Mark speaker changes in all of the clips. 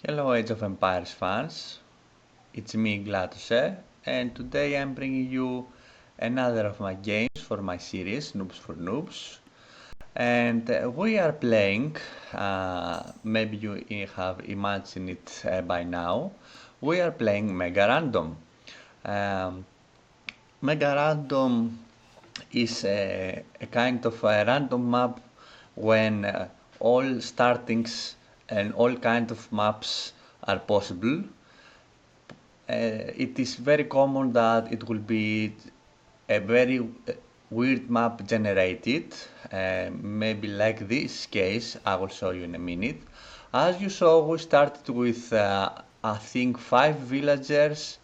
Speaker 1: Hello Age of Empires fans, it's me Glatose, and today I'm bringing you another of my games for my series Noobs for Noobs. And we are playing, maybe you have imagined it by now, we are playing Megarandom. Um, Megarandom is a kind of a random map when all startings and all kind of maps are possible. It is very common that it will be a very weird map generated, maybe like this case, I will show you in a minute. As you saw, we started with, I think, 5 villagers,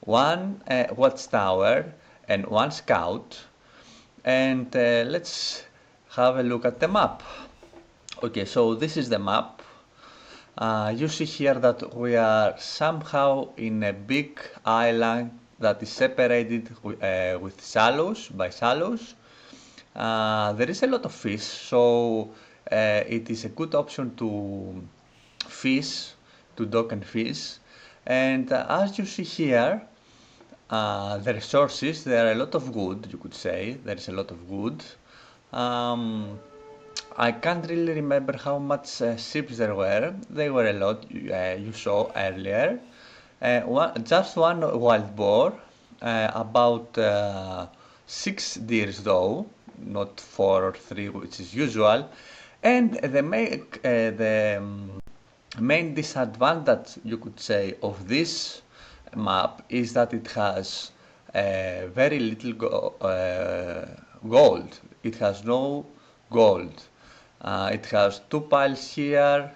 Speaker 1: one watchtower, and one scout. And let's have a look at the map. Okay, so this is the map. You see here that we are somehow in a big island that is separated with shallows by shallows. There is a lot of fish, so it is a good option to fish, to dock and fish. And as you see here, the resources, there are a lot of wood, you could say. There is a lot of wood. Um, I can't really remember how much ships there were. They were a lot, you saw earlier. Just one wild boar, about 6 deers though, not 4 or 3, which is usual. And the main disadvantage, you could say, of this map is that it has very little gold. It has no gold. It has 2 piles here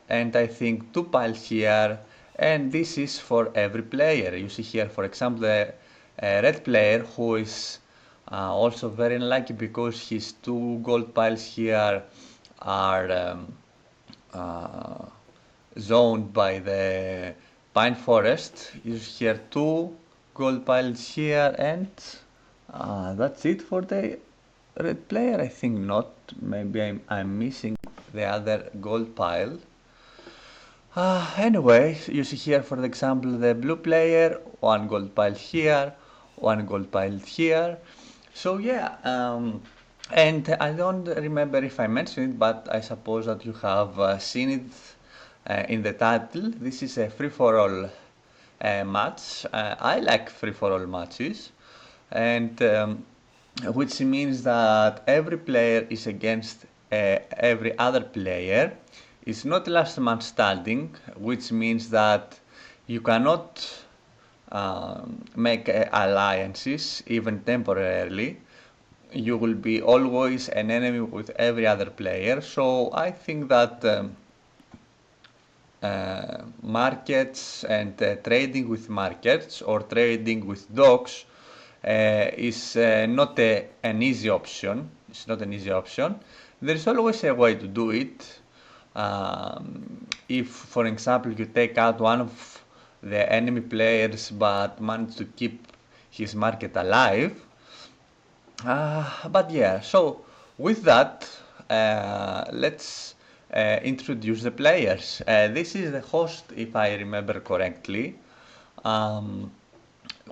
Speaker 1: and I think 2 piles here, and this is for every player. You see here, for example, the red player who is also very unlucky because his 2 gold piles here are uh, zoned by the pine forest. You see here 2 gold piles here, and that's it for the red player. I think not. Maybe I'm missing the other gold pile. Anyway, you see here, for example, the blue player, 1 gold pile here, 1 gold pile here. So yeah, and I don't remember if I mentioned it, but I suppose that you have seen it in the title. This is a free-for-all match. I like free-for-all matches, and which means that every player is against every other player. It's not last man standing, which means that you cannot make alliances, even temporarily. You will be always an enemy with every other player. So I think that markets and trading with markets or trading with dogs is not an easy option. It's not an easy option. There is always a way to do it. If, for example, you take out one of the enemy players but manage to keep his market alive. But yeah, so with that, let's introduce the players. This is the host, if I remember correctly. Um,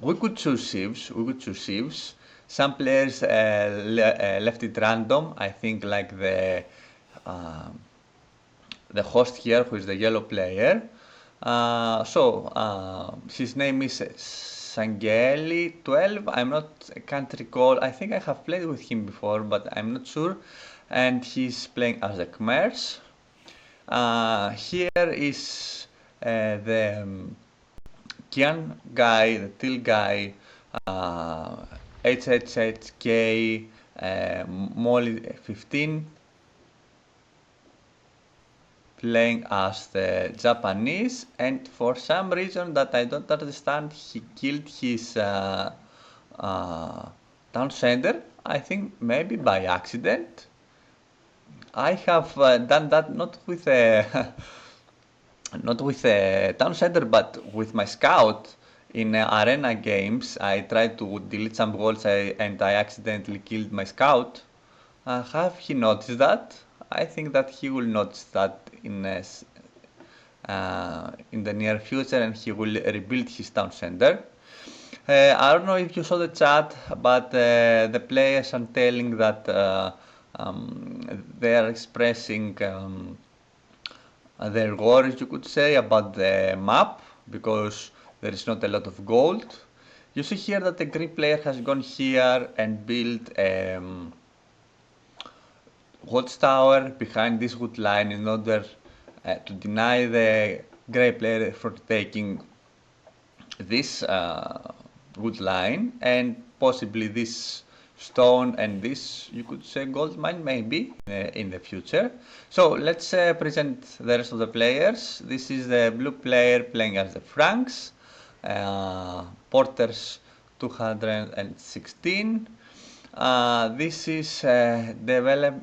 Speaker 1: we could choose shifts. We could choose shifts. Some players left it random. I think like the host here, who is the yellow player. His name is Sangeli12. I can't recall. I think I have played with him before, but I'm not sure. And he's playing as a Khmers. Here is the Kian guy, the Till guy, HHHK, Molly 15, playing as the Japanese, and for some reason that I don't understand, he killed his town center. I think maybe by accident. I have done that not with a not with a town center, but with my scout in arena games. I tried to delete some walls and I accidentally killed my scout. Have he noticed that? I think that he will notice that in in the near future, and he will rebuild his town center. I don't know if you saw the chat, but the players are telling that they are expressing their worries, you could say, about the map because there is not a lot of gold. You see here that the green player has gone here and built watchtower behind this wood line in order to deny the grey player from taking this wood line and possibly this stone and this, you could say, gold mine maybe in the future. So let's present the rest of the players. This is the blue player playing as the Franks, Porters 216. This is development.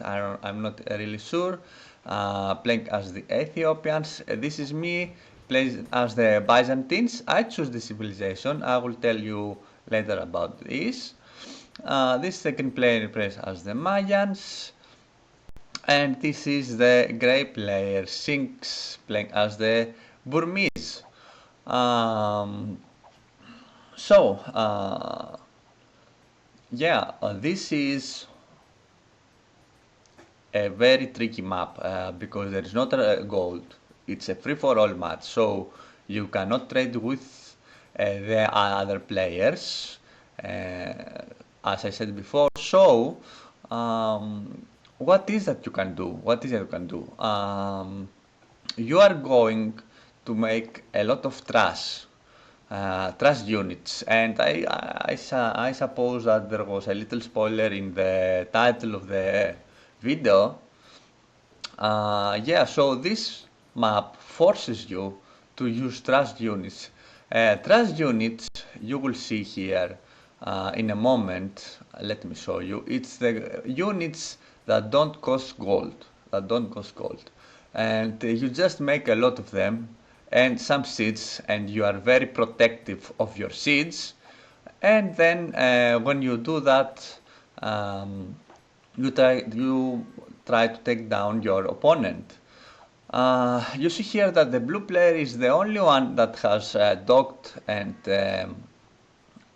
Speaker 1: I'm not really sure. Playing as the Ethiopians. This is me playing as the Byzantines. I choose the civilization. I will tell you later about this. This second player plays as the Mayans. And this is the grey player Sinks playing as the Burmese. This is a very tricky map because there is not a gold. It's a free-for-all match, so you cannot trade with the other players, as I said before. So, what is that you can do? You are going to make a lot of trash units, and I suppose that there was a little spoiler in the title of the video. So this map forces you to use trash units. Trash units you will see here in a moment. Let me show you. It's the units that don't cost gold. And you just make a lot of them and some seeds, and you are very protective of your seeds. And then when you do that, you try to take down your opponent. You see here that the blue player is the only one that has docked and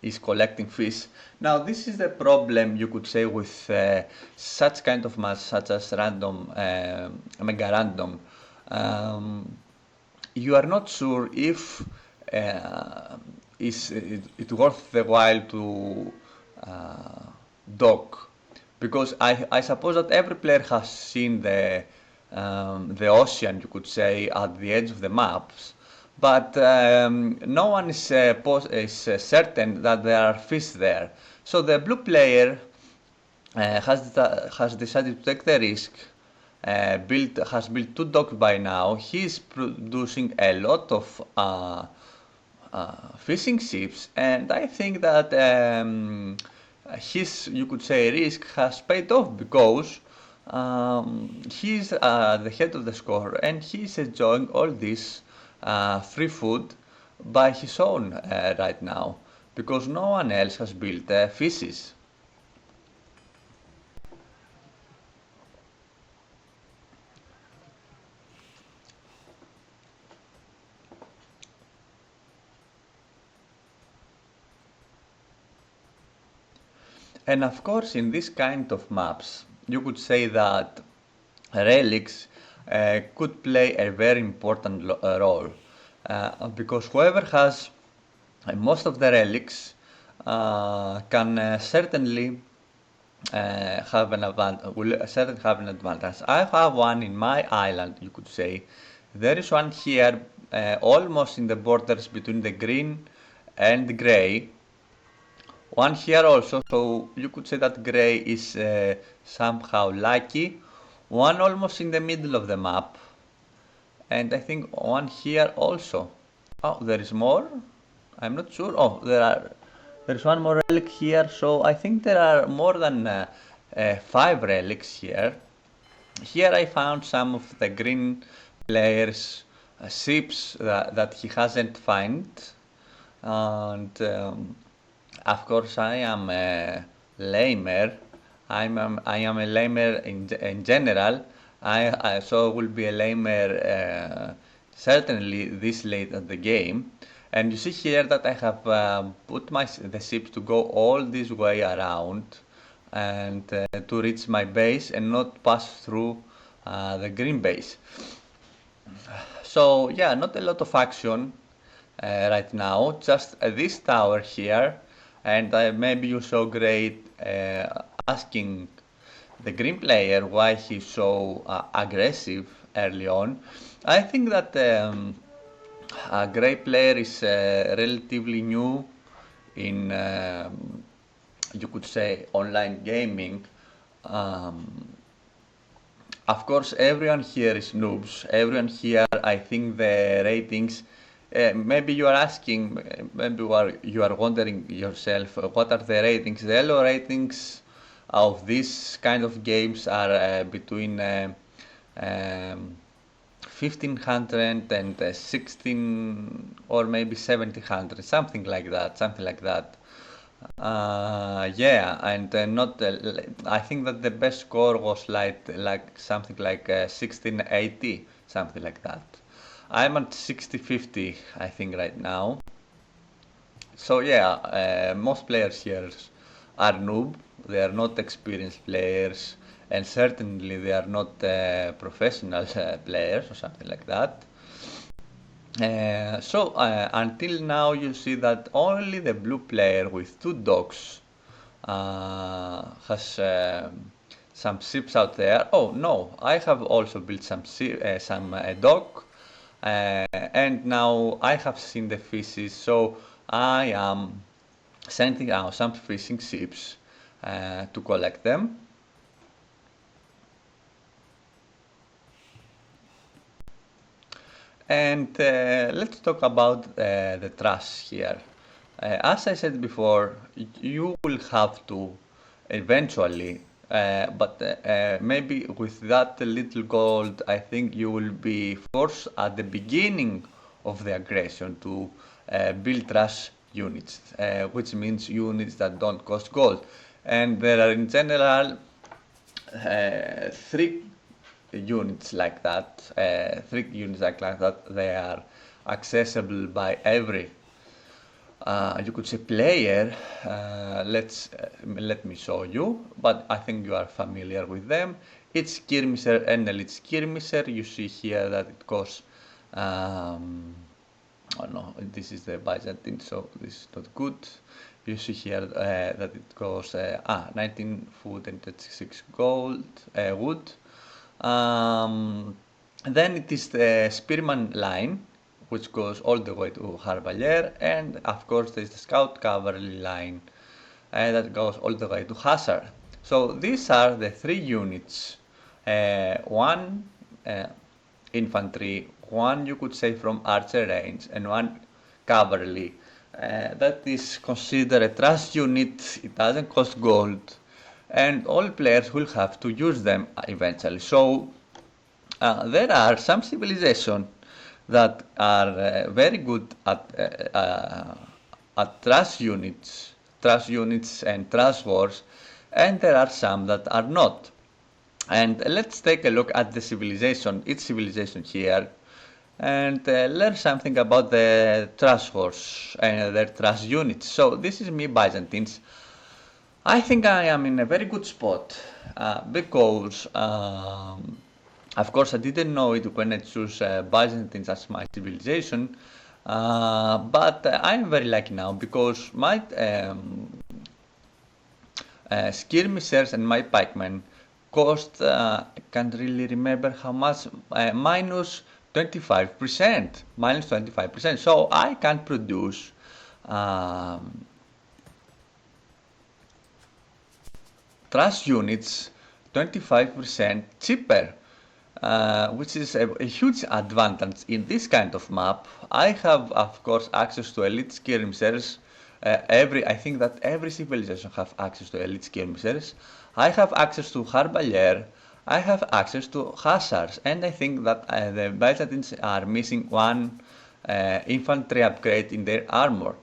Speaker 1: is collecting fish. Now this is the problem, you could say, with such kind of match such as random Megarandom. You are not sure if it's worth the while to dock, because I suppose that every player has seen the ocean, you could say, at the edge of the maps, but no one is certain that there are fish there. So the blue player has decided to take the risk. Has built 2 docks by now. He's producing a lot of fishing ships, and I think that his, you could say, risk has paid off because he's the head of the score and he's enjoying all this free food by his own right now, because no one else has built fishes. And of course, in this kind of maps, you could say that relics could play a very important role, because whoever has most of the relics can certainly will certainly have an advantage. I have one in my island, you could say. There is one here, almost in the borders between the green and the grey. One here also, so you could say that grey is somehow lucky. One almost in the middle of the map, and I think one here also. Oh, there is more? I'm not sure. Oh, there's one more relic here, so I think there are more than 5 relics here. Here I found some of the green players' ships that he hasn't found, and of course, I am a lamer. I am a lamer in general, So it will be a lamer certainly this late at the game. And you see here that I have put the ships to go all this way around and to reach my base and not pass through the green base. So yeah, not a lot of action right now, just this tower here, and maybe you saw great asking the green player why he's so aggressive early on. I think that a grey player is relatively new in, you could say, online gaming. Um, of course, everyone here is noobs. Everyone here, I think the ratings. Maybe you are asking, maybe you are wondering yourself, what are the ratings? The low ratings of these kind of games are between um, 1500 and 16 or maybe 1700, something like that, something like that. Yeah, and not. I think that the best score was like something like 1680, something like that. I'm at 6050, I think, right now. So yeah, most players here are noob. They are not experienced players, and certainly they are not professional players or something like that. Until now, you see that only the blue player with two dogs has some ships out there. Oh no, I have also built some dog, and now I have seen the fishes, so I am sending out some fishing ships to collect them. And let's talk about the trust here. As I said before, you will have to eventually, but maybe with that little gold, I think you will be forced at the beginning of the aggression to build trust units, which means units that don't cost gold. And there are in general three units like that, they are accessible by every, you could say, player. Let me show you, but I think you are familiar with them. It's skirmisher and elite skirmisher. You see here that it costs, oh no, this is the Byzantine, so this is not good. You see here that it costs 19 food and 36 gold wood. Then it is the Spearman line, which goes all the way to Harvalier, and of course there is the Scout Cavalry line that goes all the way to Hazard. So these are the three units, one infantry, one you could say from archer range, and one cavalry. That is considered a trust unit, it doesn't cost gold, and all players will have to use them eventually. So there are some civilizations that are very good at trust units and trust wars, and there are some that are not. And let's take a look at the civilization, each civilization here, and learn something about the trust wars and their trust units. So this is me, Byzantines. I think I am in a very good spot because, of course, I didn't know it when I chose Byzantines as my civilization, but I am very lucky now because my skirmishers and my pikemen cost, I can't really remember how much, minus 25%, minus 25%. So I can produce trust units 25% cheaper, which is a huge advantage in this kind of map. I have, of course, access to elite skirmishers. I think that every civilization have access to elite skirmishers. I have access to Harbalier. I have access to Hussars, and I think that the Byzantines are missing one infantry upgrade in their armor.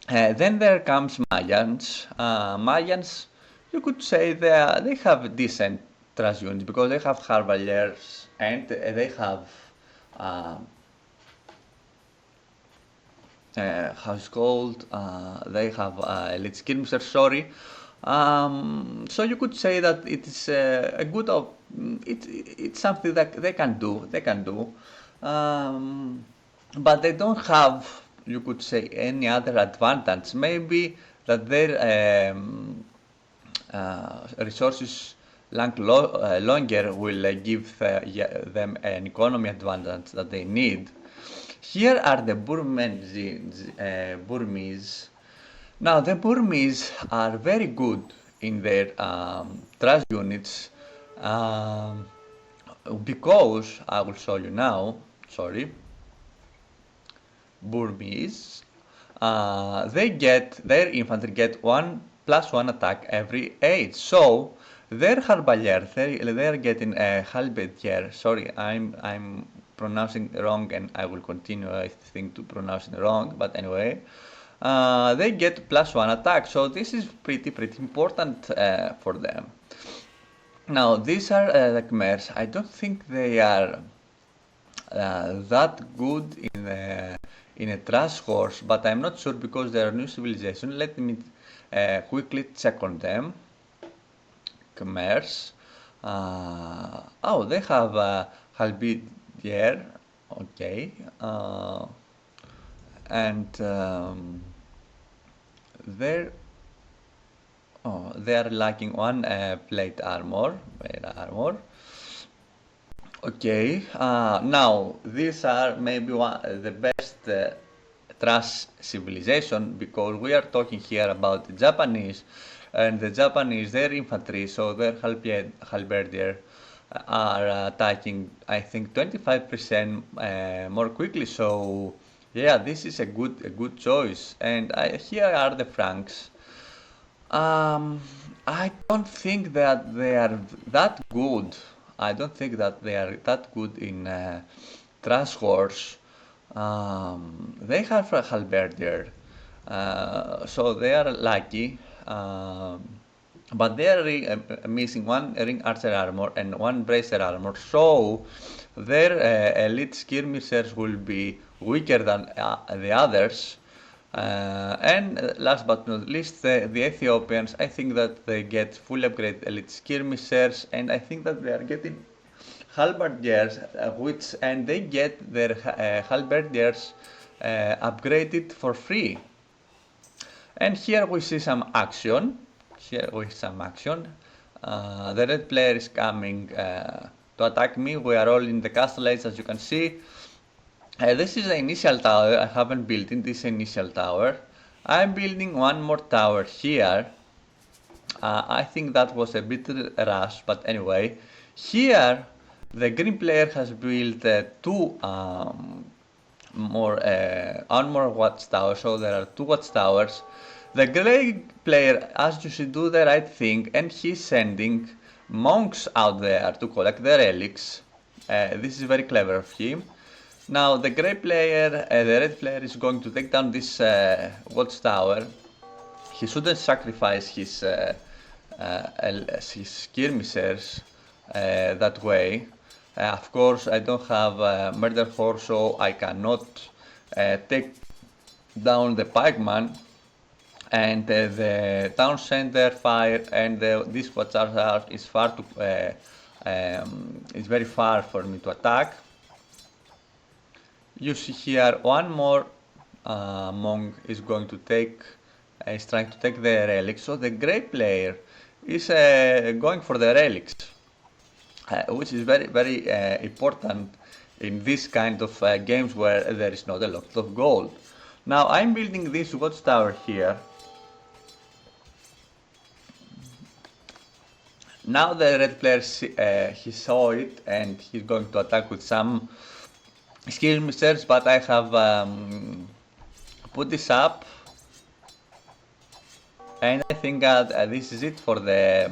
Speaker 1: Then there comes Mayans. Mayans, you could say they have decent trust units because they have Harvaliers and they have uh, how it's called, they have elite skirmishers, sorry. So you could say that it is a good of it's something that they can do, um, but they don't have, you could say, any other advantage. Maybe that their resources longer will give them an economy advantage that they need. Here are the Burmese. Now, the Burmese are very good in their trash units um, because I will show you now. Sorry, Burmese. They get their infantry get 1+1 attack every 8. So their halberdier, they are getting a halberdier. Sorry, I'm pronouncing wrong, and I will continue, I think, to pronounce it wrong. But anyway, they get +1 attack. So this is pretty important for them. Now these are the Khmers. I don't think they are that good in a trash horse, but I'm not sure because they are new civilization. Let me quickly check on them. Khmers. Oh, they have halberdier. Okay. And they're they are lacking one plate armor. Plate armor. Okay, now these are maybe the best trash civilization because we are talking here about the Japanese, and the Japanese, their infantry, so their halberdier are attacking, I think, 25% more quickly. So yeah, this is a good choice. And here are the Franks. Um, I don't think that they are that good. I don't think that they are that good in trash horse. They have a halberdier, so they are lucky. But they are missing one ring archer armor and one bracer armor, so their elite skirmishers will be weaker than the others. And last but not least, the Ethiopians, I think that they get full upgrade elite skirmishers, and I think that they are getting halberdiers, and they get their halberdiers upgraded for free. And here we see some action. The red player is coming to attack me. We are all in the castle age, as you can see. This is the initial tower. I haven't built in this initial tower. I'm building one more tower here. I think that was a bit rushed, but anyway. Here, the green player has built two more watchtowers, so there are two watchtowers. The gray player, as you should, do the right thing, and he's sending monks out there to collect the relics. This is very clever of him. Now the gray player, the red player is going to take down this watchtower. He shouldn't sacrifice his skirmishers that way. Of course, I don't have murder horse, so I cannot take down the pikeman. And the town center fire and this watchtower is is very far for me to attack. You see here one more monk is trying to take the relics. So the gray player is going for the relics, which is very important in this kind of games where there is not a lot of gold. Now I'm building this watchtower here. Now the red player he saw it and he's going to attack with some skirmishers, but I have put this up, and I think this is it for the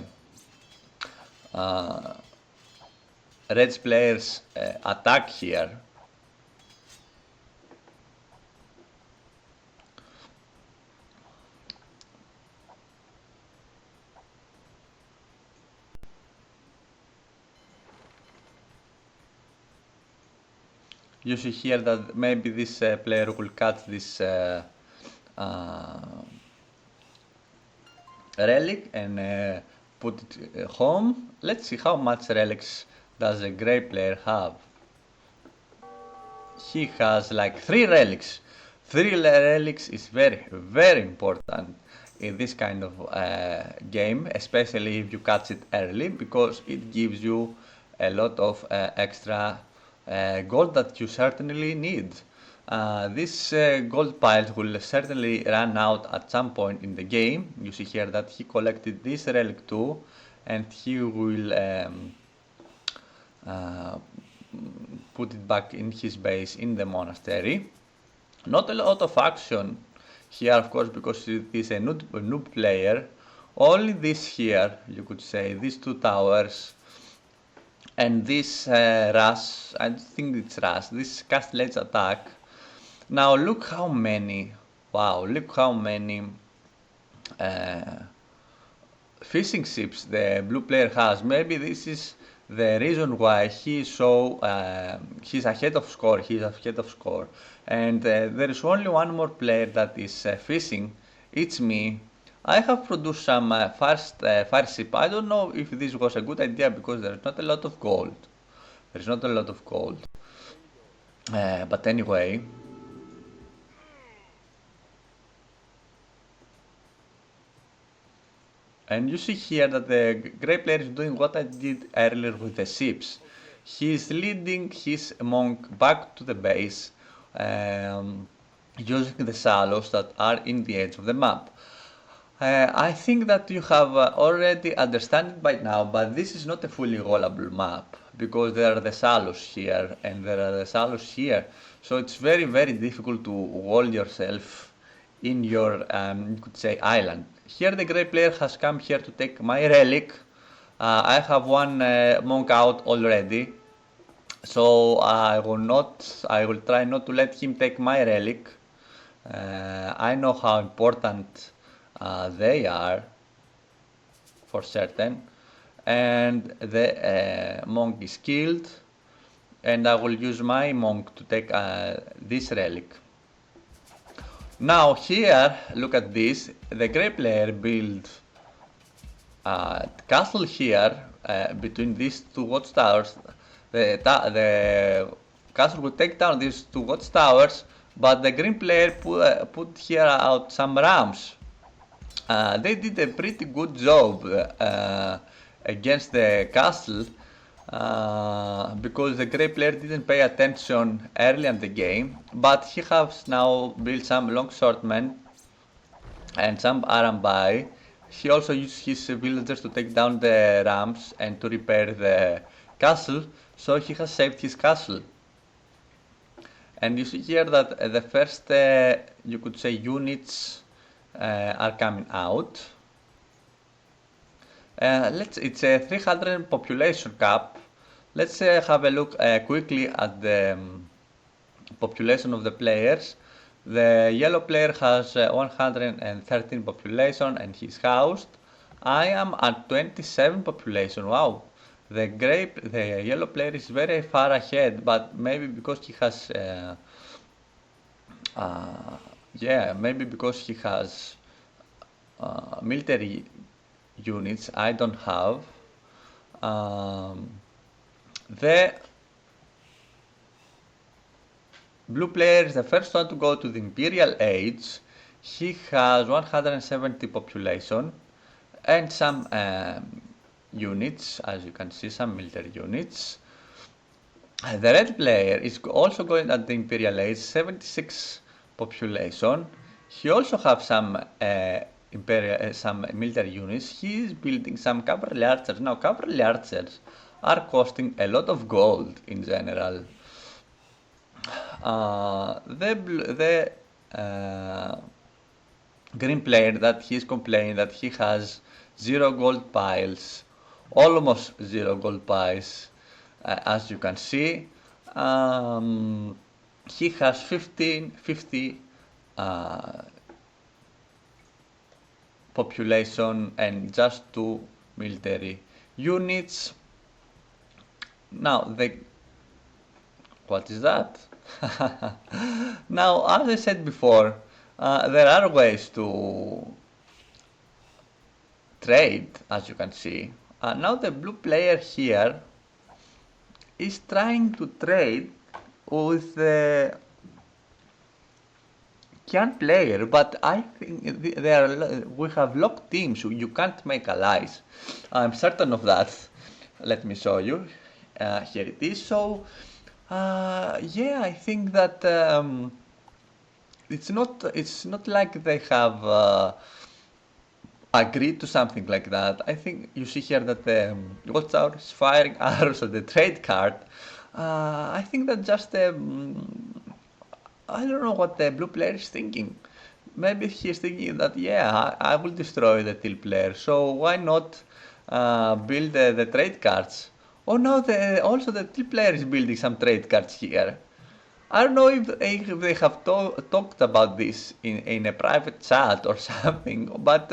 Speaker 1: red players attack here. You see here that maybe this player will catch this uh, relic and put it home. Let's see how much relics does a grey player have. He has like 3 relics. 3 relics is very, very important in this kind of game, especially if you catch it early, because it gives you a lot of extra gold that you certainly need. These gold piles will certainly run out at some point in the game. You see here that he collected this relic too, and he will uh, put it back in his base in the monastery. Not a lot of action here, of course, because it is a noob player. Only this here, you could say, these 2 towers and this rush, I think it's rush, this castle edge attack. Now look how many, wow, look how many uh, fishing ships the blue player has. Maybe this is the reason why he's ahead of score. He's ahead of score, and there is only one more player that is fishing. It's me. I have produced some fire ship. I don't know if this was a good idea because there is not a lot of gold. There is not a lot of gold. But anyway, and you see here that the grey player is doing what I did earlier with the ships. He is leading his monk back to the base using the shallows that are in the edge of the map. I think that you have already understand it by now, but this is not a fully rollable map because there are the shallows here and there are the shallows here. So it's very, very difficult to wall yourself in your, you could say, island. Here the grey player has come here to take my relic. I have one monk out already, so I will try not to let him take my relic. I know how important they are for certain, and the monk is killed, and I will use my monk to take this relic. Now here, look at this, the grey player built a castle here between these 2 watchtowers. The castle will take down these 2 watchtowers, but the green player put here out some ramps. They did a pretty good job against the castle because the grey player didn't pay attention early in the game, but he has now built some longswordmen and some arambai. He also used his villagers to take down the ramps and to repair the castle, so he has saved his castle. And you see here that the first, you could say, units are coming out. It's a 300 population cap. Let's have a look quickly at the population of the players. The yellow player has 113 population and he's housed. I am at 27 population. Wow, the yellow player is very far ahead, but maybe because he has, maybe because he has military units I don't have. The blue player is the first one to go to the Imperial Age. He has 170 population and some units, as you can see, some military units. The red player is also going at the Imperial Age, 76 population. He also has some some military units. He is building some cavalry archers. Now, cavalry archers are costing a lot of gold in general. The green player that he's complaining that he has 0 gold piles, almost 0 gold piles, as you can see. He has 50 population and just 2 military units. Now What is that? Now, as I said before, there are ways to trade, as you can see. Now the blue player here is trying to trade with the Kian player, but I think we have locked teams, so you can't make allies. I'm certain of that. Let me show you. Here it is. So, yeah, I think that it's not like they have agreed to something like that. I think you see here that the Watchtower is firing arrows at the trade card. I think that just I don't know what the blue player is thinking. Maybe he's thinking that, yeah, I will destroy the teal player, so why not build the trade cards? Oh no, also the teal player is building some trade cards here. I don't know if they have talked about this in a private chat or something, but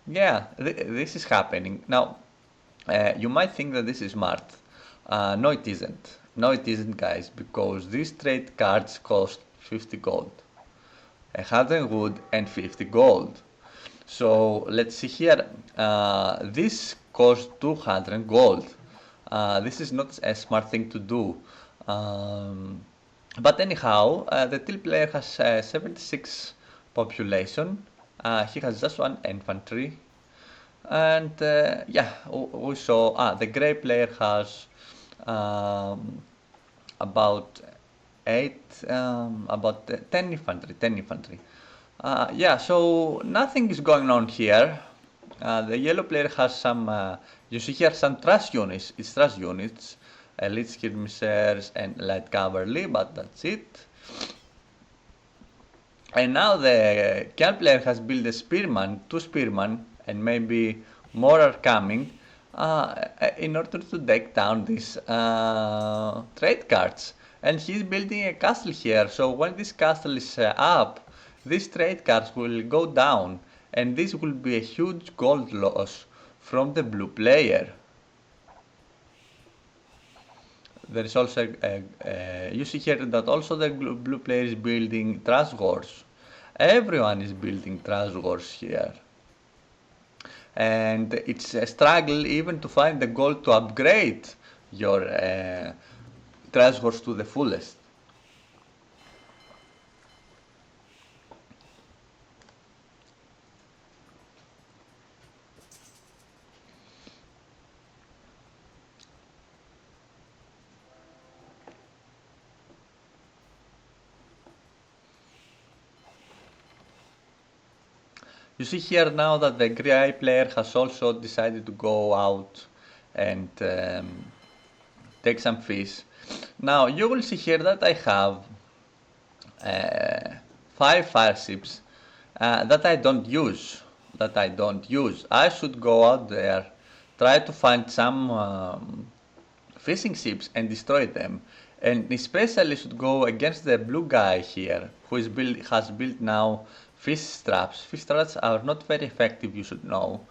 Speaker 1: yeah, this is happening. Now, you might think that this is smart. No, it isn't. No, it isn't, guys, because these trade cards cost 50 gold. 100 wood and 50 gold. So let's see here. This costs 200 gold. This is not a smart thing to do. But anyhow, the teal player has 76 population. He has just one infantry. And yeah, we saw the grey player has about 10 infantry, 10 infantry. Yeah, so nothing is going on here. The yellow player has some, you see here some trash units. It's trash units, elite skirmishers and light cavalry, but that's it. And now the Kian player has built a spearman, 2 spearmen, and maybe more are coming in order to take down these trade cards. And he's building a castle here, so when this castle is up, these trade cards will go down, and this will be a huge gold loss from the blue player. There is also, you see here that also the blue player is building trash wars. Everyone is building trash wars here. And it's a struggle even to find the gold to upgrade your trash wars to the fullest. You see here now that the grey player has also decided to go out and take some fish. Now you will see here that I have 5 fire ships that I don't use. I should go out there, try to find some fishing ships and destroy them. And especially should go against the blue guy here, who has built now fish traps. Fish traps are not very effective, you should know.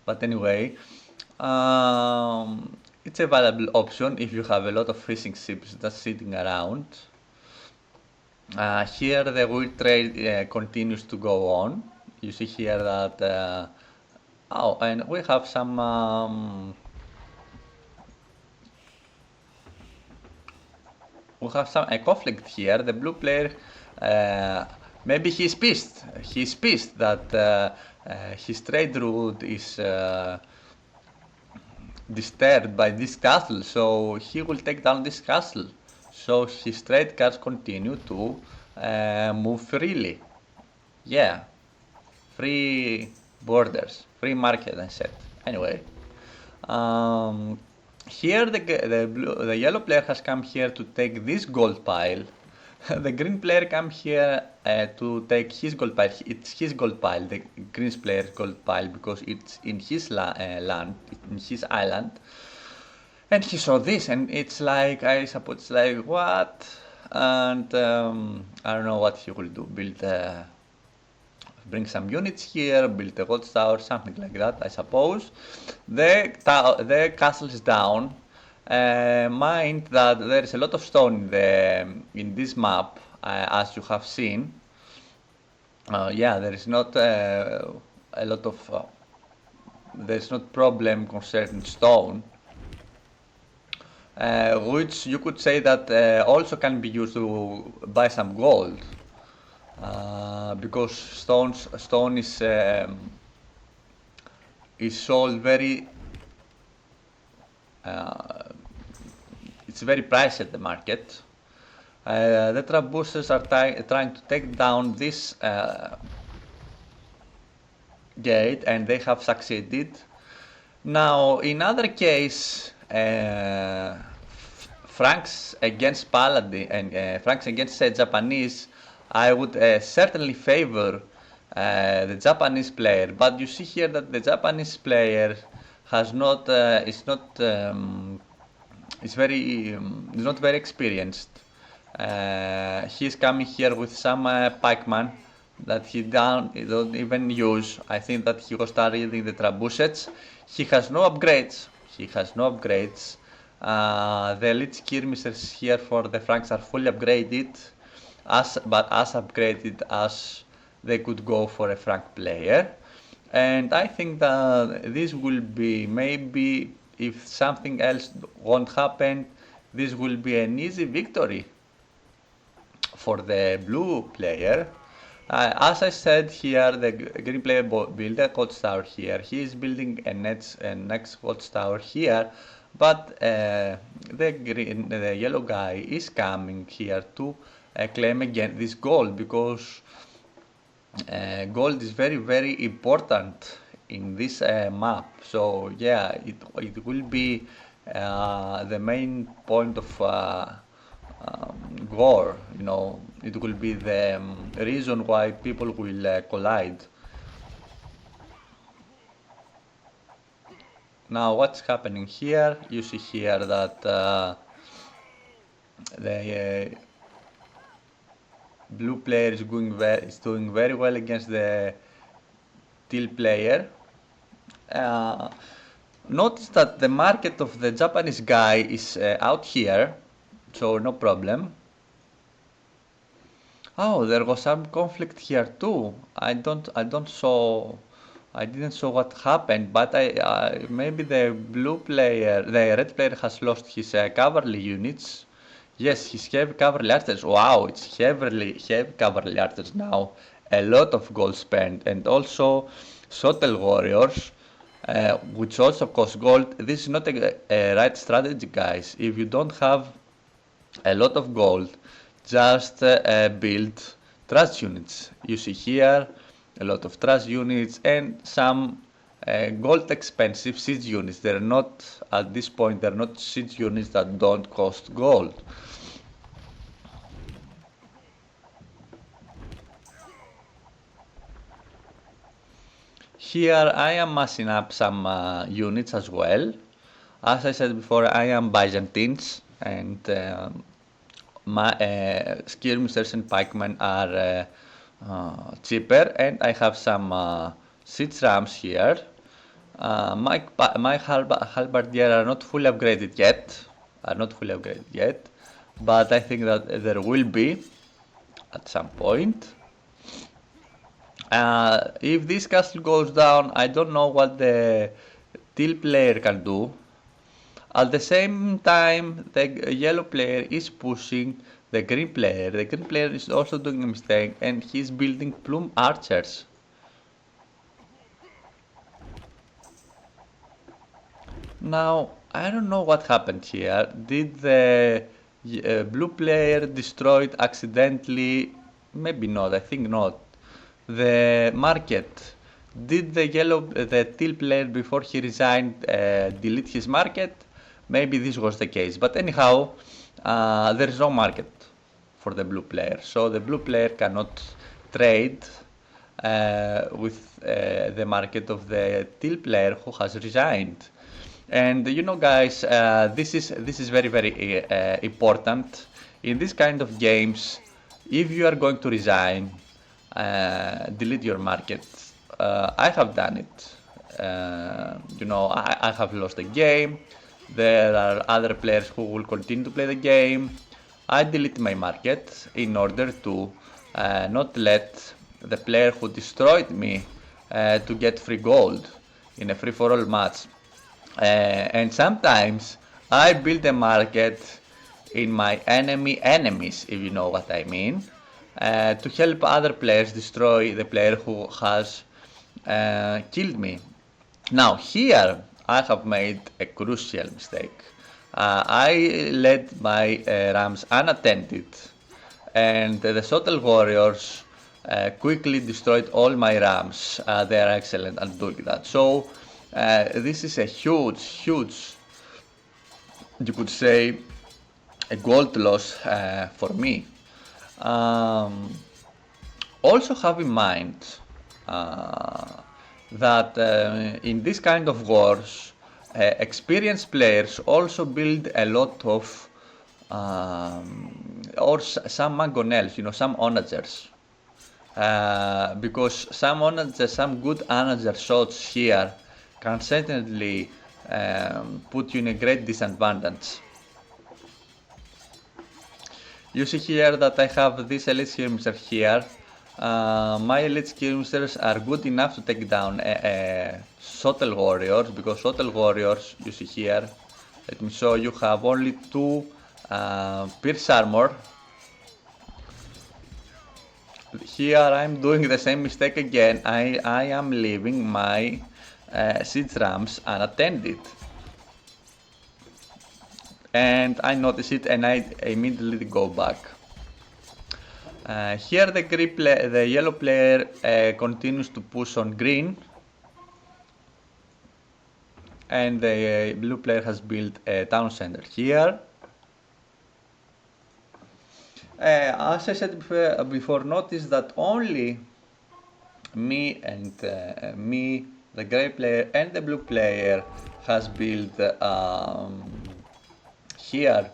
Speaker 1: But anyway, it's a valuable option if you have a lot of fishing ships just sitting around. Here the weird trade continues to go on. You see here that oh, and we have some a conflict here. The blue player maybe he's pissed. He's pissed that his trade route is disturbed by this castle, so he will take down this castle. So his trade cards continue to move freely. Yeah, free borders, free market, I said. Anyway, here the yellow player has come here to take this gold pile. The green player come here to take his gold pile. It's his gold pile, the green player's gold pile, because it's in his land, in his island. And he saw this, and it's like, I suppose, it's like, what? And I don't know what he will do. Bring some units here, build a watchtower, something like that, I suppose. The castle is down, mind that there is a lot of stone in this map, as you have seen. Yeah, there is not a lot of there's not problem concerning stone, which you could say that also can be used to buy some gold, because stone is sold very it's very pricey at the market. The trap boosters are trying to take down this gate, and they have succeeded. Now, in other case, Franks against Paladin and Franks against Japanese, I would certainly favor the Japanese player. But you see here that the Japanese player has not is not very experienced. He's coming here with some pikeman that he don't even use. I think that he was targeting the trebuchets. He has no upgrades. The elite skirmishers here for the Franks are fully upgraded, but as upgraded as they could go for a Frank player. And I think that this will be, maybe if something else won't happen, this will be an easy victory for the blue player. As I said here, the green player built a watchtower here. He is building a next watchtower here, but the yellow guy is coming here to claim again this gold, because gold is very, very important in this map. So yeah, it will be the main point of war. It will be the reason why people will collide. Now, what's happening here? You see here that the blue player is doing very well against the teal player. Notice that the market of the Japanese guy is out here, so no problem. Oh, there was some conflict here too. I didn't saw what happened, but maybe the red player has lost his cavalry units. Yes, his heavy cavalry archers. Wow, it's heavy cavalry archers now. A lot of gold spent, and also shuttle warriors, which also cost gold. This is not a right strategy, guys. If you don't have a lot of gold, just build trust units. You see here a lot of trust units and some gold expensive siege units. They're not, at this point, they're not siege units that don't cost gold. Here I am massing up some units as well. As I said before, I am Byzantines, and my skirmishers and pikemen are cheaper, and I have some siege rams here. My halberdier are not fully upgraded yet, but I think that there will be at some point. If this castle goes down, I don't know what the teal player can do. At the same time, the yellow player is pushing the green player. The green player is also doing a mistake, and he's building plume archers. Now, I don't know what happened here. Did the blue player destroy it accidentally? Maybe not, I think not. The market. Did the teal player, before he resigned, delete his market? Maybe this was the case. But anyhow, there is no market for the blue player. So the blue player cannot trade with the market of the teal player who has resigned. And guys, this is very, very important in this kind of games. If you are going to resign, delete your market. I have done it. I have lost a game. there are other players who will continue to play the game. I delete my market in order to not let the player who destroyed me to get free gold in a free-for-all match. And sometimes I build a market in my enemy enemies, if you know what I mean, to help other players destroy the player who has killed me. Now here I have made a crucial mistake. I let my rams unattended, and the Sotel warriors quickly destroyed all my rams. They are excellent at doing that. So this is a huge, you could say, a gold loss for me. Um, Also have in mind that in this kind of wars, experienced players also build a lot of or some mangonels, some onagers. Because some onagers, some good onager shots here can certainly put you in a great disadvantage. You see here that I have this elite skirmisher here. My elite skirmishers are good enough to take down Sotel warriors, because Sotel warriors, you see here, let me show you, have only 2 pierce armor. Here I'm doing the same mistake again. I am leaving my siege rams unattended. And I notice it and I immediately go back. Here the yellow player continues to push on green, and the blue player has built a town center here. As I said before, notice that only me, the gray player, and the blue player has built here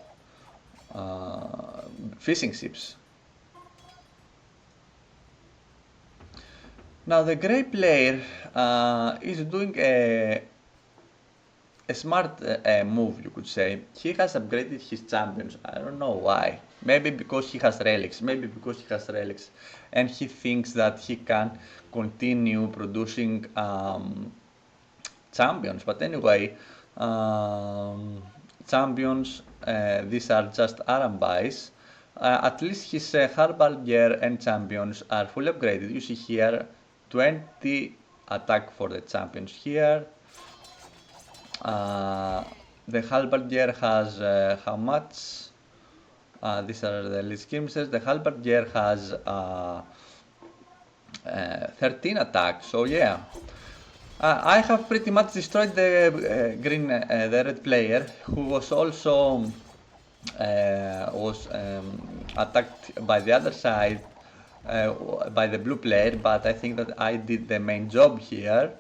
Speaker 1: fishing ships. Now the gray player is doing a smart move, you could say. He has upgraded his champions. I don't know why. Maybe because he has relics. And he thinks that he can continue producing champions. But anyway, champions, these are just Arambais. At least his Harbinger and champions are fully upgraded. You see here 20 attack for the champions here. The Halberdier has how much? These are the elite skirmishers. The Halberdier has 13 attacks. So yeah, I have pretty much destroyed the the red player, who was also attacked by the other side by the blue player. But I think that I did the main job here.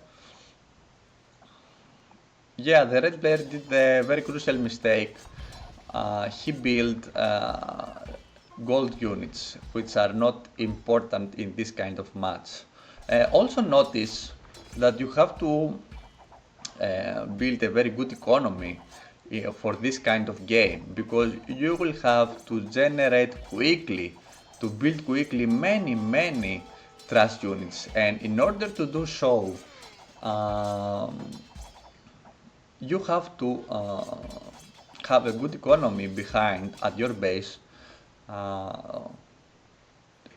Speaker 1: Yeah, the red player did the very crucial mistake. He built gold units, which are not important in this kind of match. Also notice that you have to build a very good economy for this kind of game, because you will have to generate quickly, to build quickly many trust units, and in order to do so, you have to have a good economy behind at your base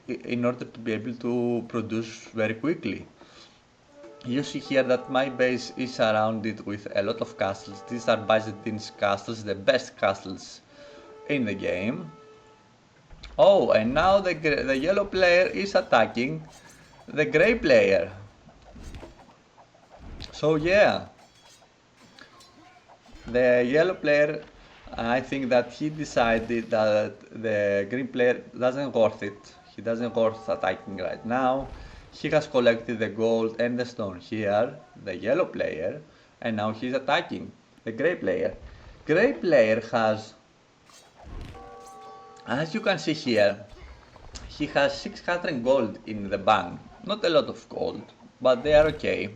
Speaker 1: in order to be able to produce very quickly. You see here that my base is surrounded with a lot of castles. These are Byzantine castles, the best castles in the game. Oh, and now the yellow player is attacking the gray player. So yeah, the yellow player, I think that he decided that the green player doesn't worth it. He doesn't worth attacking right now. He has collected the gold and the stone here, the yellow player, and now he's attacking the gray player. Gray player has, as you can see here, he has 600 gold in the bank. Not a lot of gold, but they are okay.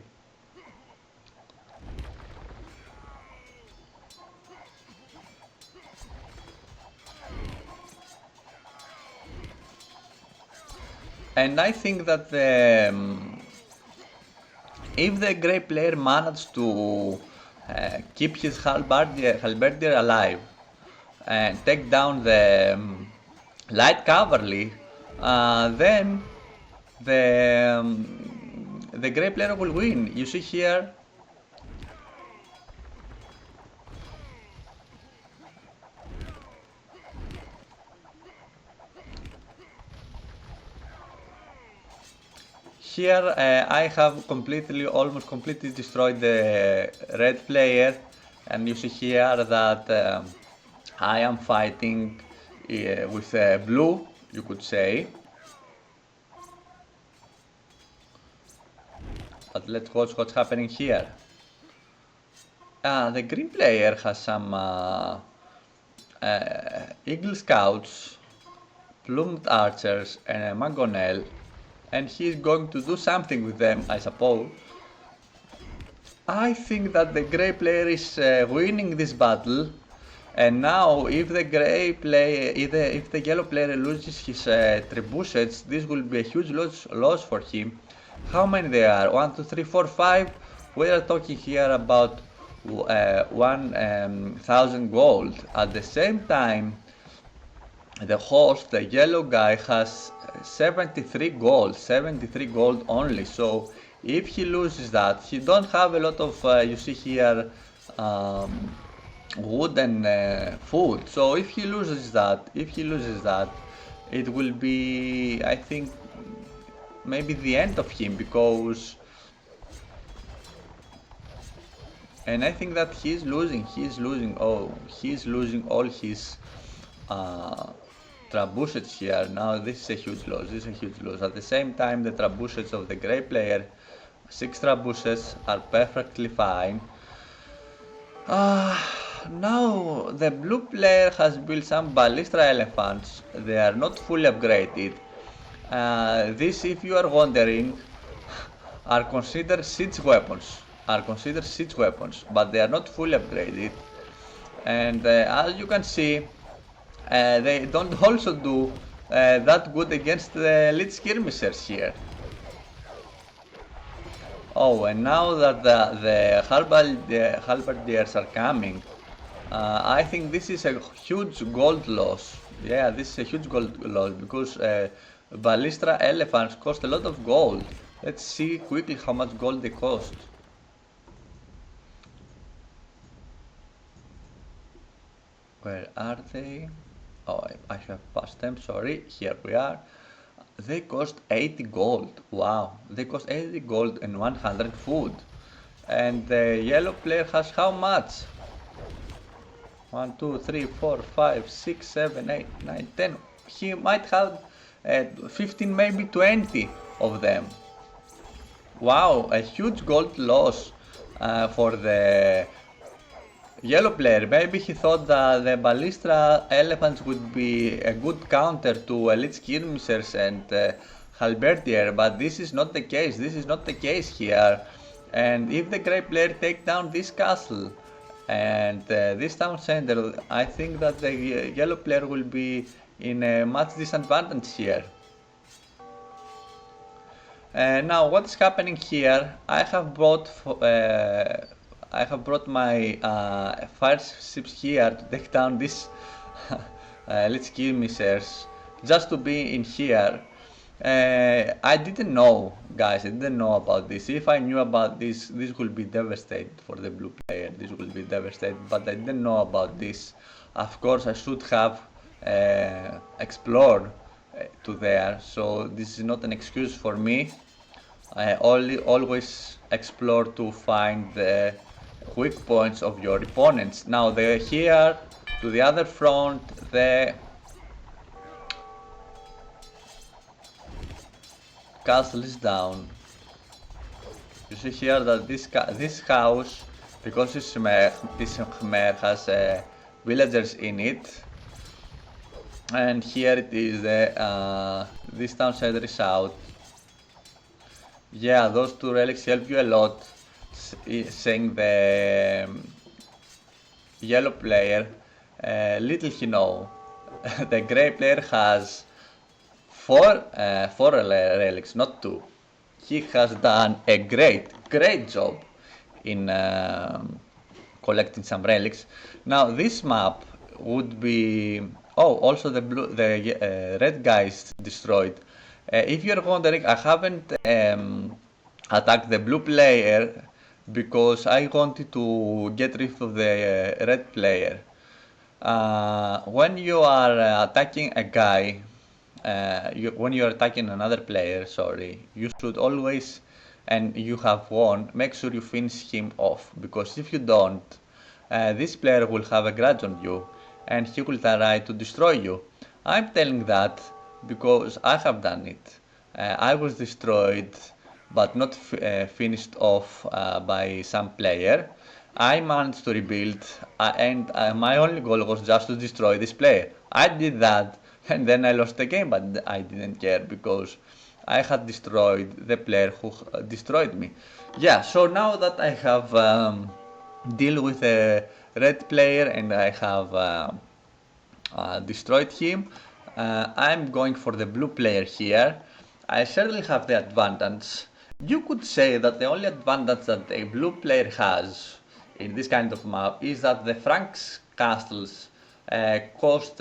Speaker 1: And I think that if the grey player managed to keep his halberdier alive and take down the light cavalry, then the grey player will win. You see here. Here I have almost completely destroyed the red player, and you see here that I am fighting with blue, you could say. But let's watch what's happening here. The green player has some Eagle Scouts, Plumed Archers, and a Mangonel, and he's going to do something with them, I suppose. I think that the grey player is winning this battle, and now if the yellow player loses his trebuchets, this will be a huge loss for him. How many there are? 1, 2, 3, 4, 5. We are talking here about 1,000 gold. At the same time, the host, the yellow guy, has 73 gold only. So if he loses that, he don't have a lot of, you see here, wood and food. So if he loses that, it will be, I think, maybe the end of him, because, and I think that he's losing all his trebuchets here. Now this is a huge loss. At the same time, the trebuchets of the grey player, 6 trebuchets, are perfectly fine. Now the blue player has built some ballista elephants. They are not fully upgraded. This, if you are wondering, are considered siege weapons. But they are not fully upgraded. And as you can see, they don't also do that good against the elite skirmishers here. Oh, and now that the halberdiers are coming, I think this is a huge gold loss. Yeah, this is a huge gold loss, because ballista elephants cost a lot of gold. Let's see quickly how much gold they cost. Where are they? Oh, I have passed them, sorry. Here we are. They cost 80 gold. Wow, they cost 80 gold and 100 food. And the yellow player has how much? 1, 2, 3, 4, 5, 6, 7, 8, 9, 10. He might have 15, maybe 20 of them. Wow, a huge gold loss for the yellow player. Maybe he thought that the ballista elephants would be a good counter to elite skirmishers and halberdier, but this is not the case. Here. And if the grey player take down this castle and this town center, I think that the yellow player will be in a much disadvantage here. Now what is happening here? I have brought my fire ships here to take down these elite skirmishers, just to be in here. I didn't know, guys, about this. If I knew about this, this will be devastated for the blue player. But I didn't know about this. Of course, I should have explored to there, so this is not an excuse for me. I always explore to find the weak points of your opponents. Now they're here to the other front. The castle is down. You see here that this house, because this Khmer has villagers in it, and here it is. This town center is out. Yeah, those 2 relics help you a lot. Saying the yellow player, little he know, the grey player has four relics, not two. He has done a great job in collecting some relics. Now this map would be, oh, also the red guys destroyed. If you're wondering, I haven't attacked the blue player because I wanted to get rid of the red player. When you are attacking a guy, when you are attacking another player, sorry, you should always, and you have won, make sure you finish him off, because if you don't, this player will have a grudge on you and he will try to destroy you. I'm telling that because I have done it. I was destroyed but not finished off by some player. I managed to rebuild, and my only goal was just to destroy this player. I did that, and then I lost the game, but I didn't care because I had destroyed the player who destroyed me. Yeah, so now that I have deal with a red player and I have destroyed him, I'm going for the blue player here. I certainly have the advantage. You could say that the only advantage that a blue player has in this kind of map is that the Frank's castles cost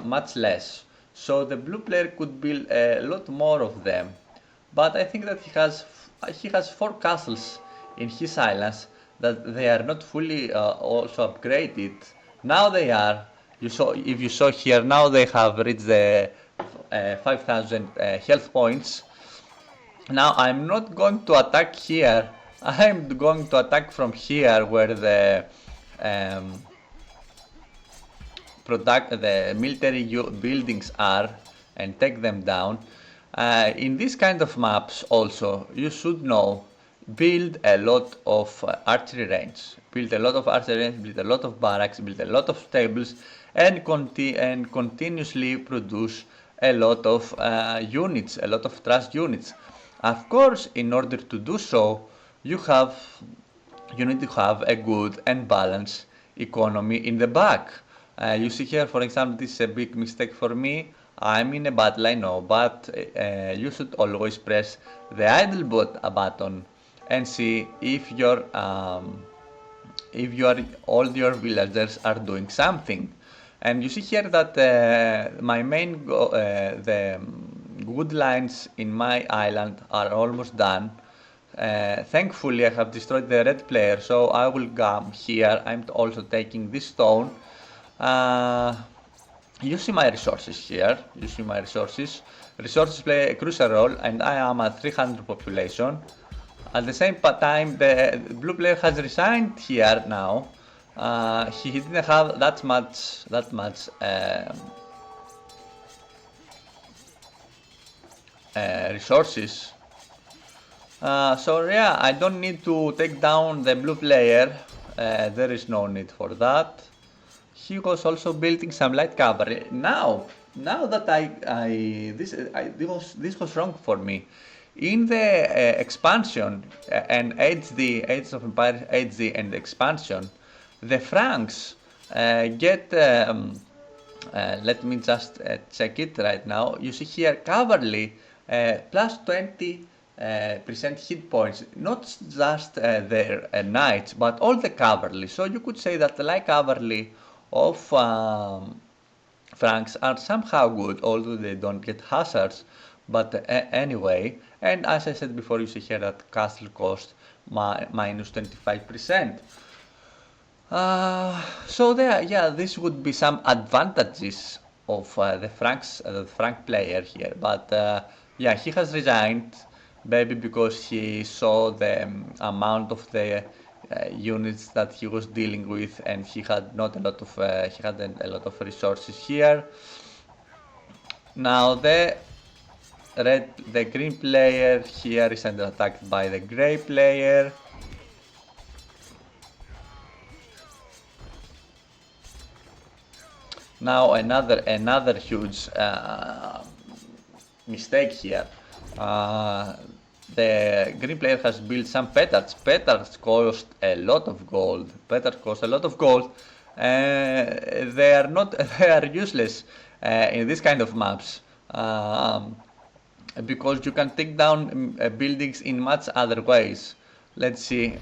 Speaker 1: much less. So the blue player could build a lot more of them. But I think that he has four castles in his islands that they are not fully also upgraded. Now they are. You saw, if you saw here, now they have reached the 5,000 health points. Now I'm not going to attack here. I'm going to attack from here where the the military buildings are and take them down. In this kind of maps also, you should know, build a lot of archery range, build a lot of barracks, build a lot of stables, and continuously produce a lot of units, a lot of trust units. Of course, in order to do so, you need to have a good and balanced economy in the back. You see here, for example, this is a big mistake for me. I'm in a battle, I know, but you should always press the idle button and see if all your villagers are doing something. And you see here that the good lines in my island are almost done. Thankfully, I have destroyed the red player, so I will come here. I'm also taking this stone. You see my resources here. You see my resources. Resources play a crucial role, and I am at 300 population. At the same time, the blue player has resigned here now. He didn't have that much resources. So yeah, I don't need to take down the blue player. There is no need for that. He was also building some light cavalry. Now that this was wrong for me. In the expansion and HD, Age of Empires HD and expansion, the Franks get. Let me just check it right now. You see here cavalry plus 20% hit points, not just their knights, but all the cavalry. So you could say that the light cavalry of Franks are somehow good, although they don't get hazards. But anyway, and as I said before, you see here that castle cost minus 25%. So there, yeah, this would be some advantages of the Frank player here. But yeah, he has resigned, maybe because he saw the amount of the units that he was dealing with, and he had not a lot of resources here. Now the green player here is under attack by the gray player. Now another huge mistake here. The green player has built some petards. Petards cost a lot of gold. They are useless in this kind of maps. um, because you can take down buildings in much other ways. Let's see.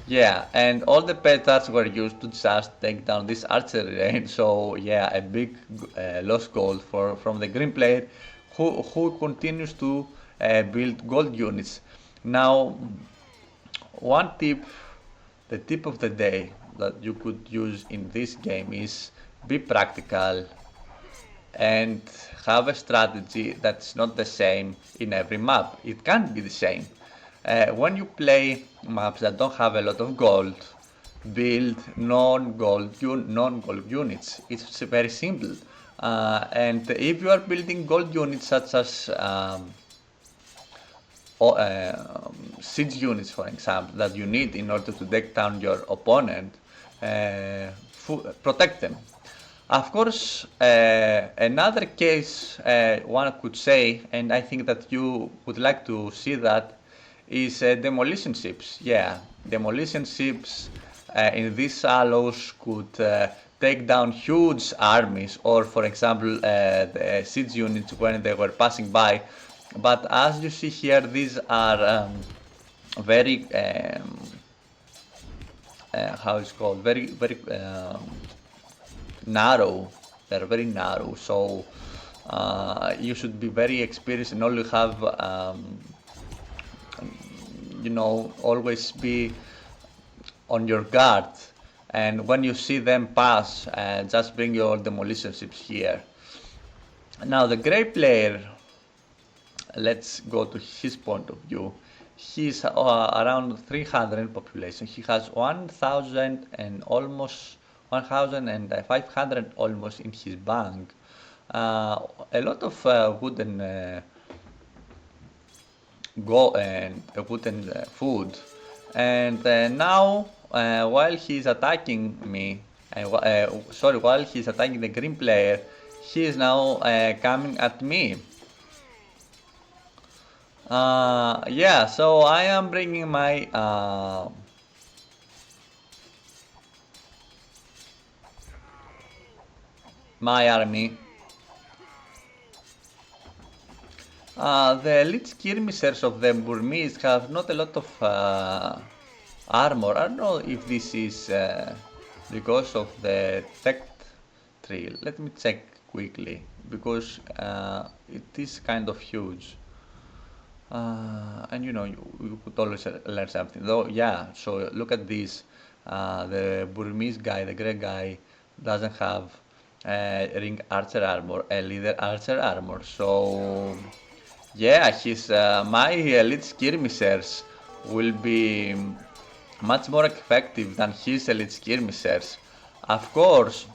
Speaker 1: Yeah, and all the petards were used to just take down this archery range. So yeah, a big lost gold for from the green player, who continues to build gold units. Now, one tip, the tip of the day that you could use in this game is be practical and have a strategy that's not the same in every map. It can't be the same. When you play maps that don't have a lot of gold, build non-gold units. It's very simple. And if you are building gold units such as siege units, for example, that you need in order to take down your opponent, protect them. Of course, another case one could say, and I think that you would like to see that, is demolition ships. Yeah, demolition ships in these shallows could take down huge armies, or for example, the siege units when they were passing by. But as you see here, these are very how it's called, very narrow. They're very narrow, so you should be very experienced and only have always be on your guard. And when you see them pass, just bring your demolition ships here. Now the gray player, let's go to his point of view. He's around 300 population. He has 1,000 and almost 1,500 almost in his bank. A lot of wooden wooden food. And now, while he's attacking me, while he's attacking the green player, he is now coming at me. Yeah, so I am bringing my my army. The elite skirmishers of the Burmese have not a lot of armor. I don't know if this is because of the tech tree. Let me check quickly, because it is kind of huge. And you could always learn something. Though, yeah, so look at this. The Burmese guy, the grey guy, doesn't have ring archer armor, a leader archer armor. So, yeah, my elite skirmishers will be much more effective than his elite skirmishers. Of course,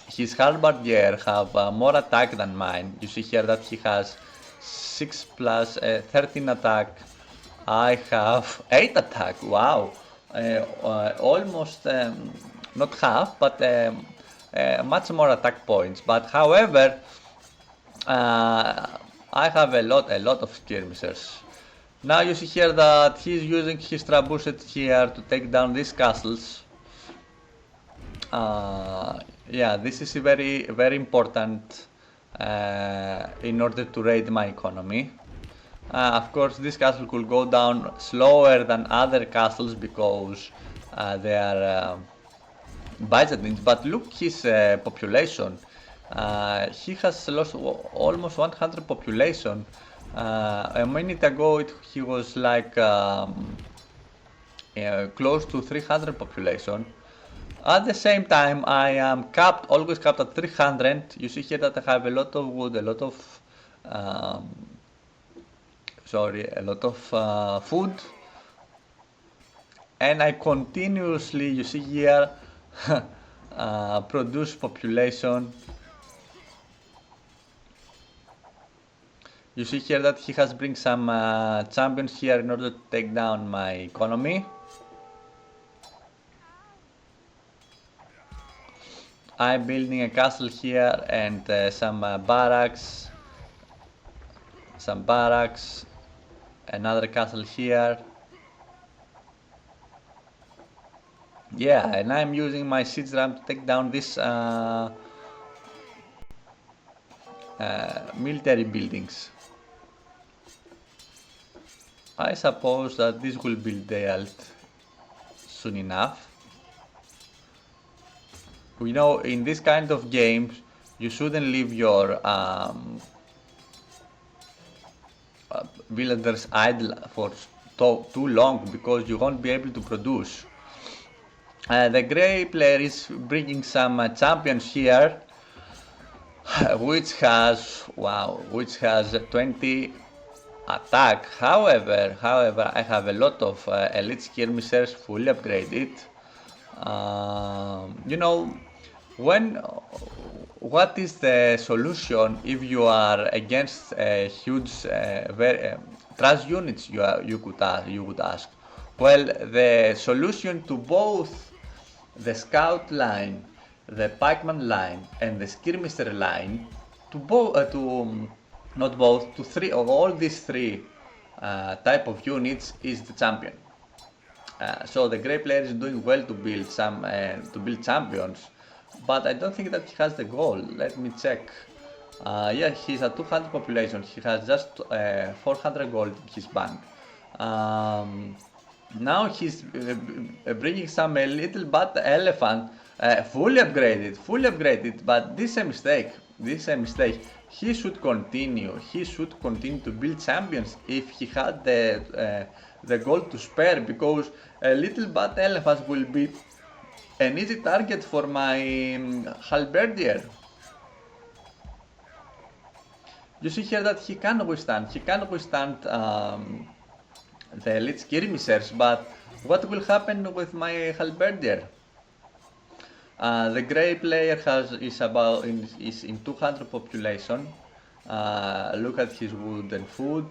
Speaker 1: his halberdier have more attack than mine. You see here that he has 6 plus 13 attack. I have 8 attack. Wow, almost not half, but much more attack points. But however, I have a lot of skirmishers. Now you see here that he's using his trebuchet here to take down these castles. Yeah, this is very important in order to raid my economy. Of course, this castle could go down slower than other castles because they are Byzantines. But look his population. He has lost almost 100 population. A minute ago he was like close to 300 population. At the same time, I am always capped at 300. You see here that I have a lot of wood, a lot of food, and I continuously, you see here, produce population. You see here that he has bring some champions here in order to take down my economy. I'm building a castle here and some barracks, another castle here. Yeah, and I'm using my siege ram to take down this military buildings. I suppose that this will be dealt soon enough. We know in this kind of games you shouldn't leave your villagers idle for too long because you won't be able to produce. The grey player is bringing some champions here, which has 20 attack. However, I have a lot of elite skirmishers fully upgraded. You know, when what is the solution if you are against huge trash units? You would ask. Well, the solution to both the scout line, the pikeman line, and the skirmisher line, not both, to three of all these three type of units is the champion. So the grey player is doing well to build champions, but I don't think that he has the goal. Let me check. Yeah, he's at 200 population. He has just 400 gold in his bank. Now he's bringing some little bat elephant, fully upgraded. But this is a mistake. He should continue. He should continue to build champions if he had the gold to spare, because a little bat elephant will be an easy target for my halberdier. You see here that he can withstand the elite skirmishers, but what will happen with my halberdier? The grey player is in 200 population. Look at his wood and food.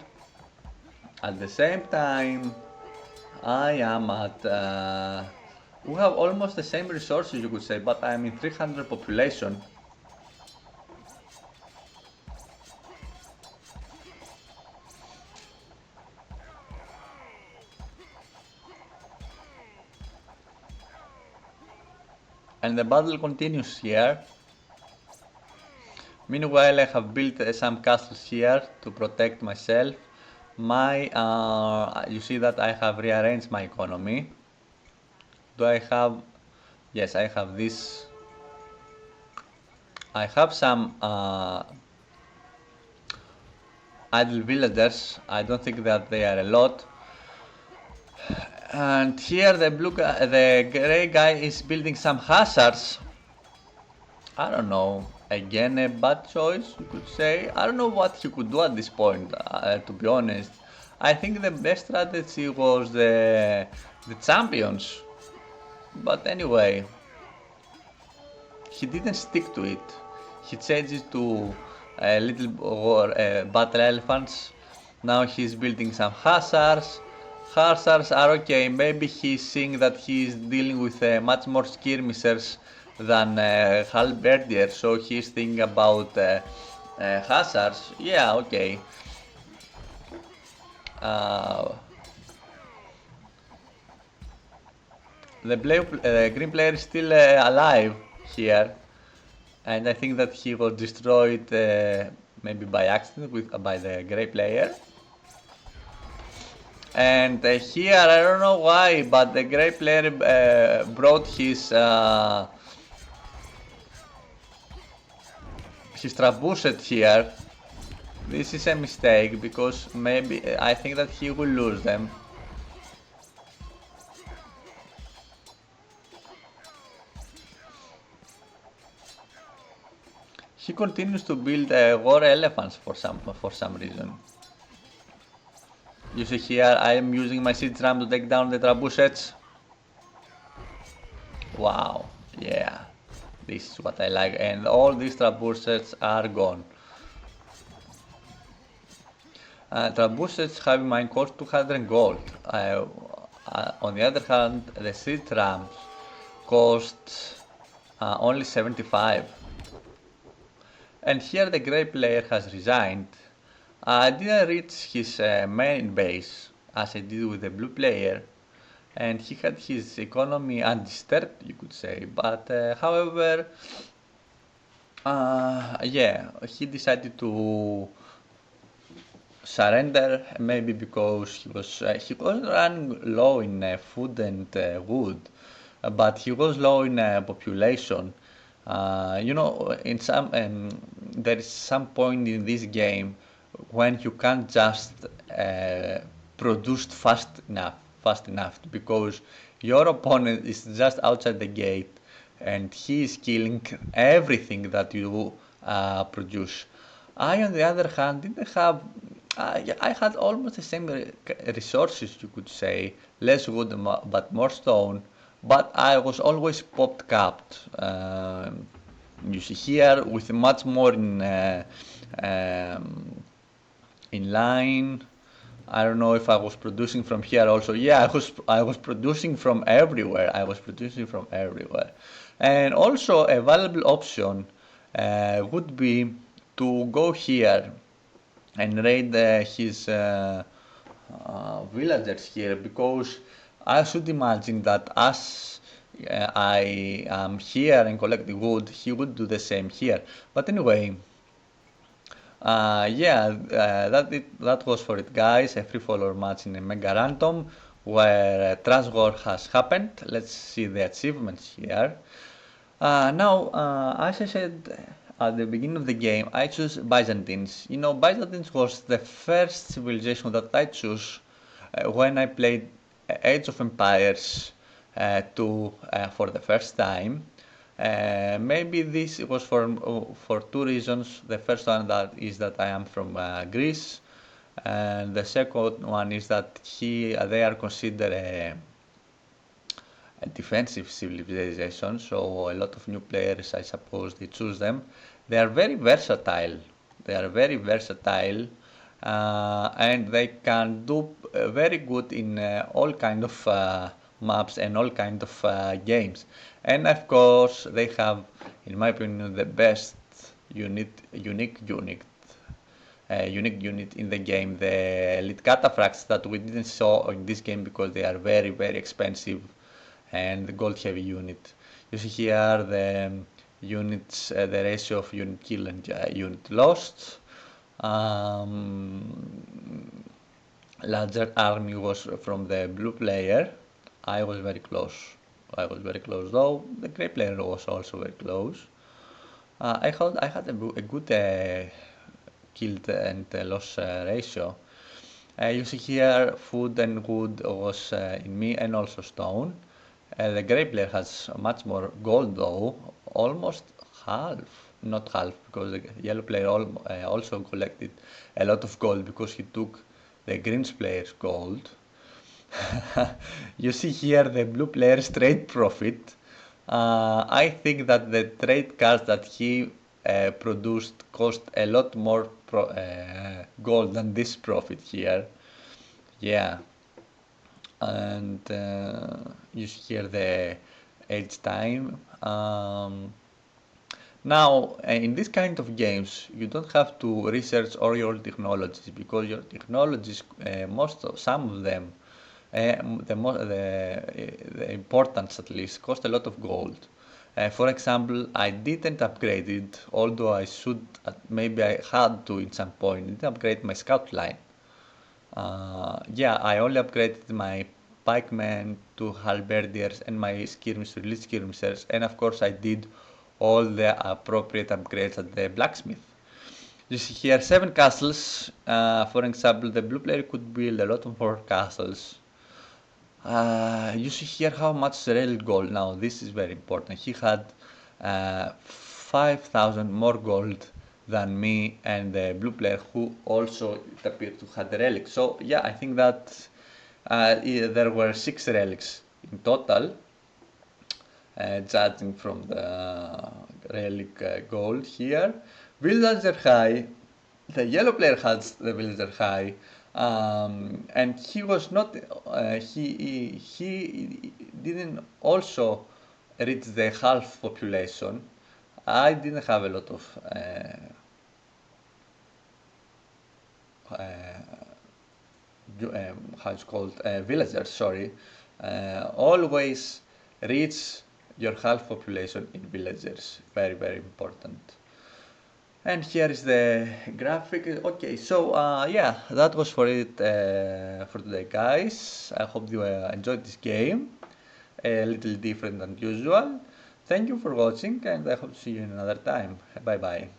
Speaker 1: At the same time, I am at we have almost the same resources, you could say, but I am in 300 population. And the battle continues here. Meanwhile, I have built some castles here to protect myself. You see that I have rearranged my economy. Do I have? Yes, I have this. I have some idle villagers. I don't think that they are a lot. And here the grey guy is building some hazards. I don't know. Again, a bad choice, you could say. I don't know what he could do at this point, to be honest. I think the best strategy was the champions. But anyway, he didn't stick to it. He changed it to battle elephants. Now he's building some hazards. Hazards are okay. Maybe he's seeing that he's dealing with much more skirmishers than halberdier, so he's thinking about hazards. Yeah, okay. The green player is still alive here, and I think that he was destroyed maybe by accident by the grey player. And here, I don't know why, but the grey player brought his trebuchet here. This is a mistake, because maybe I think that he will lose them. He continues to build war elephants for some reason. You see here, I am using my siege ram to take down the trebuchets. Wow, yeah, this is what I like, and all these trebuchets are gone. Trebuchets have in mind cost 200 gold. On the other hand, the siege rams cost only 75. And here the grey player has resigned. I didn't reach his main base as I did with the blue player, and he had his economy undisturbed, you could say. But however, Yeah, he decided to surrender maybe because he was running low in food and wood, but he was low in population. In some there is some point in this game when you can't just uh, produce fast enough because your opponent is just outside the gate and he is killing everything that you produce. I, on the other hand, didn't have. I had almost the same resources, you could say, less wood but more stone. But I was always popped capped. You see here with much more um, in line. I don't know if I was producing from here also. Yeah, I was producing from everywhere. I was producing from everywhere. And also a valuable option would be to go here and raid his villagers here because I should imagine that as I am here and collecting wood, he would do the same here. But anyway, that was for it, guys. A free follower match in a Megarandom where Trash War has happened. Let's see the achievements here. Now, as I said at the beginning of the game, I chose Byzantines. Byzantines was the first civilization that I chose when I played Age of Empires 2 for the first time. Maybe this was for two reasons. The first one that is that I am from Greece, and the second one is that they are considered a defensive civilization. So a lot of new players, I suppose, they choose them. They are very versatile. They are very versatile, and they can do very good in all kind of maps and all kind of games. And of course, they have, in my opinion, the best unique unit in the game, the elite cataphracts that we didn't saw in this game because they are very, very expensive and gold heavy unit. You see here the units, the ratio of unit kill and unit lost. Larger army was from the blue player. I was very close. I was very close though. The grey player was also very close. I had a good killed and loss ratio. You see here food and wood was in me and also stone. The grey player has much more gold though, almost half, not half, because the yellow player also collected a lot of gold because he took the green player's gold. You see here the blue player's trade profit. I think that the trade cards that he produced cost a lot more gold than this profit here. Yeah, and you see here the age time. Now, in this kind of games, you don't have to research all your technologies because your technologies, some of them, the importance at least, cost a lot of gold. For example, I didn't upgrade it, although I should, maybe I had to in some point, I didn't upgrade my scout line. Yeah, I only upgraded my pikemen to halberdiers and my skirmishers to elite skirmishers, and of course I did all the appropriate upgrades at the blacksmith. You see here 7 castles. For example, the blue player could build a lot of more castles. You see here how much relic gold. Now this is very important. He had 5,000 more gold than me and the blue player who also it appeared to have the relic. So yeah, I think that there were 6 relics in total, judging from the relic gold here. Villager high, the yellow player has the villager high, and he was not. He didn't also reach the half population. I didn't have a lot of how it's called villagers. Sorry, always reach your half population in villagers. Very important. And here is the graphic. Okay, so yeah, that was for it for today, guys. I hope you enjoyed this game. A little different than usual. Thank you for watching, and I hope to see you in another time. Bye bye.